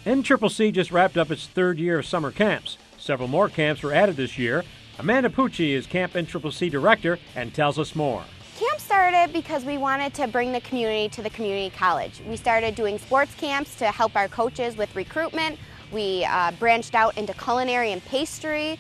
NCCC just wrapped up its third year of summer camps. Several more camps were added this year. Amanda Pucci is Camp NCCC Director and tells us more. Camp started because we wanted to bring the community to the community college. We started doing sports camps to help our coaches with recruitment. We branched out into culinary and pastry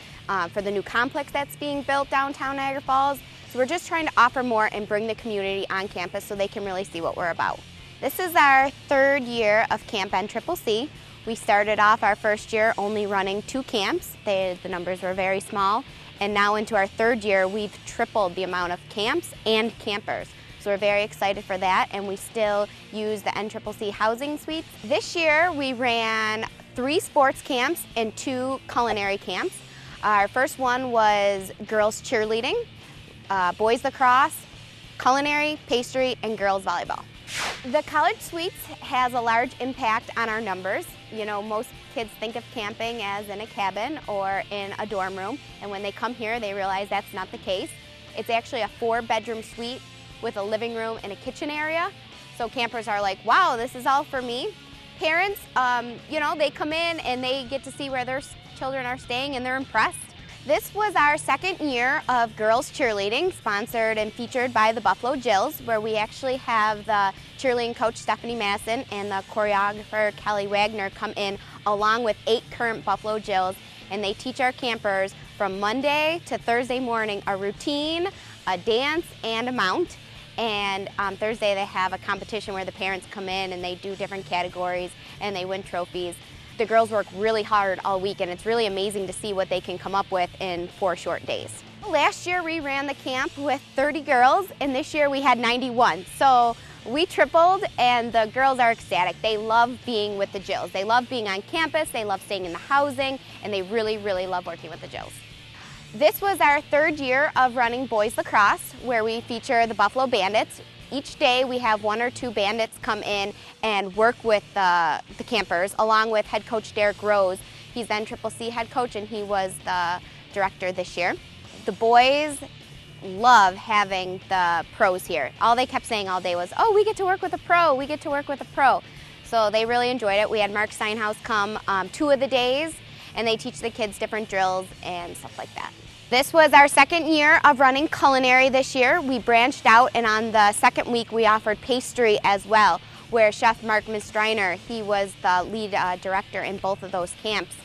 for the new complex that's being built downtown Niagara Falls. So we're just trying to offer more and bring the community on campus so they can really see what we're about. This is our third year of Camp NCCC. We started off our first year only running 2 camps. The numbers were very small. And now into our third year, we've tripled the amount of camps and campers. So we're very excited for that, and we still use the NCCC housing suites. This year, we ran 3 sports camps and 2 culinary camps. Our first one was girls cheerleading, boys lacrosse, culinary, pastry, and girls volleyball. The college suites has a large impact on our numbers. You know, most kids think of camping as in a cabin or in a dorm room, and when they come here, they realize that's not the case. It's actually a 4-bedroom suite with a living room and a kitchen area. So campers are like, wow, this is all for me. Parents, you know, they come in and they get to see where their children are staying and they're impressed. This was our second year of girls cheerleading, sponsored and featured by the Buffalo Jills, where we actually have the cheerleading coach Stephanie Madison and the choreographer Kelly Wagner come in along with 8 current Buffalo Jills, and they teach our campers from Monday to Thursday morning a routine, a dance, and a mount. And on Thursday they have a competition where the parents come in and they do different categories and they win trophies. The girls work really hard all week, and it's really amazing to see what they can come up with in 4 short days. Last year we ran the camp with 30 girls, and this year we had 91. So we tripled, and the girls are ecstatic. They love being with the Jills. They love being on campus, they love staying in the housing, and they really, really love working with the Jills. This was our third year of running boys lacrosse, where we feature the Buffalo Bandits. Each day we have 1 or 2 bandits come in and work with the campers, along with head coach Derek Rose. He's the NCCC head coach, and he was the director this year. The boys love having the pros here. All they kept saying all day was, oh, we get to work with a pro, we get to work with a pro. So they really enjoyed it. We had Mark Steinhaus come 2 of the days, and they teach the kids different drills and stuff like that. This was our second year of running culinary this year. We branched out, and on the second week we offered pastry as well, where Chef Mark Mistriner, he was the lead director in both of those camps.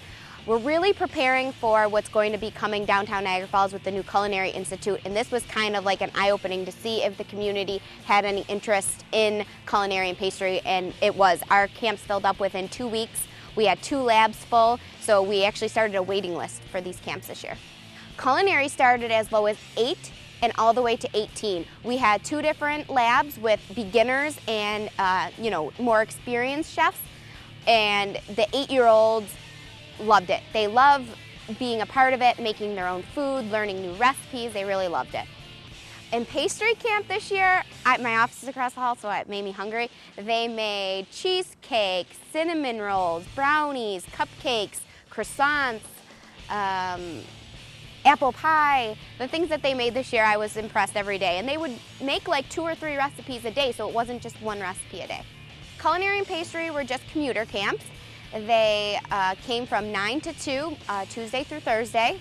We're really preparing for what's going to be coming downtown Niagara Falls with the new Culinary Institute, and this was kind of like an eye-opening to see if the community had any interest in culinary and pastry, and it was. Our camps filled up within 2 weeks. We had 2 labs full, so we actually started a waiting list for these camps this year. Culinary started as low as 8 and all the way to 18. We had 2 different labs with beginners and you know, more experienced chefs, and the 8-year-olds loved it. They love being a part of it, making their own food, learning new recipes. They really loved it. In pastry camp this year, my office is across the hall, so it made me hungry. They made cheesecake, cinnamon rolls, brownies, cupcakes, croissants, apple pie. The things that they made this year, I was impressed every day. And they would make like 2 or 3 recipes a day, so it wasn't just 1 recipe a day. Culinary and pastry were just commuter camps. They came from 9 to 2, Tuesday through Thursday.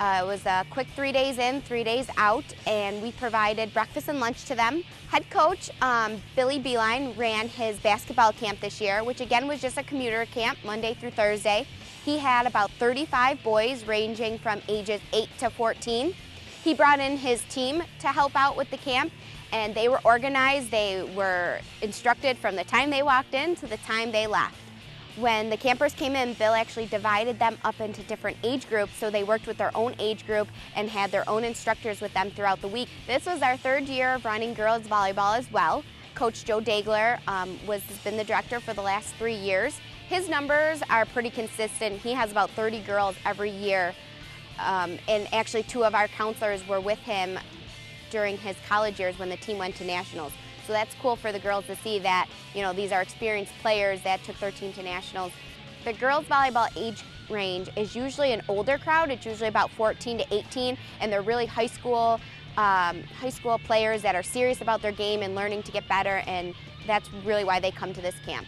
It was a quick 3 days in, 3 days out, and we provided breakfast and lunch to them. Head coach Billy Beeline ran his basketball camp this year, which again was just a commuter camp, Monday through Thursday. He had about 35 boys ranging from ages 8 to 14. He brought in his team to help out with the camp, and they were organized. They were instructed from the time they walked in to the time they left. When the campers came in, Bill actually divided them up into different age groups, so they worked with their own age group and had their own instructors with them throughout the week. This was our third year of running girls volleyball as well. Coach Joe Dagler has been the director for the last 3 years. His numbers are pretty consistent. He has about 30 girls every year, and actually 2 of our counselors were with him during his college years when the team went to nationals. So that's cool for the girls to see that, you know, these are experienced players that took their team to nationals. The girls volleyball age range is usually an older crowd. It's usually about 14 to 18, and they're really high school players that are serious about their game and learning to get better, and that's really why they come to this camp.